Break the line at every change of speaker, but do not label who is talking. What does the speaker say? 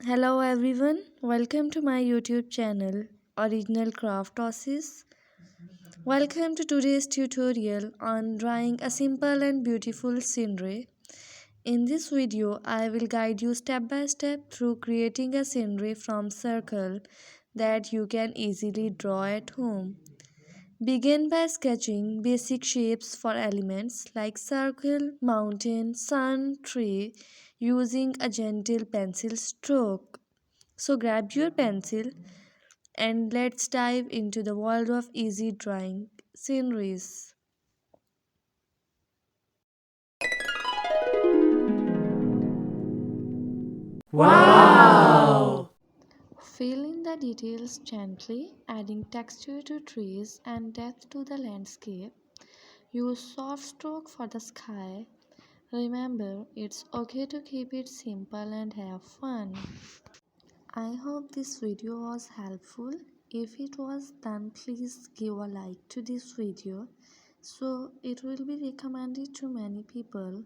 Hello everyone, welcome to my YouTube channel Original Craft Tosses. Welcome to today's tutorial on drawing a simple and beautiful scenery. In this video, I will guide you step by step through creating a scenery from circle that you can easily draw at home. Begin by sketching basic shapes for elements like circle, mountain, sun, tree using a gentle pencil stroke. So grab your pencil and let's dive into the world of easy drawing sceneries.
Wow!
Fill in the details gently, adding texture to trees and depth to the landscape. Use soft stroke for the sky. Remember, it's okay to keep it simple and have fun. I hope this video was helpful. If it was, then please give a like to this video so it will be recommended to many people.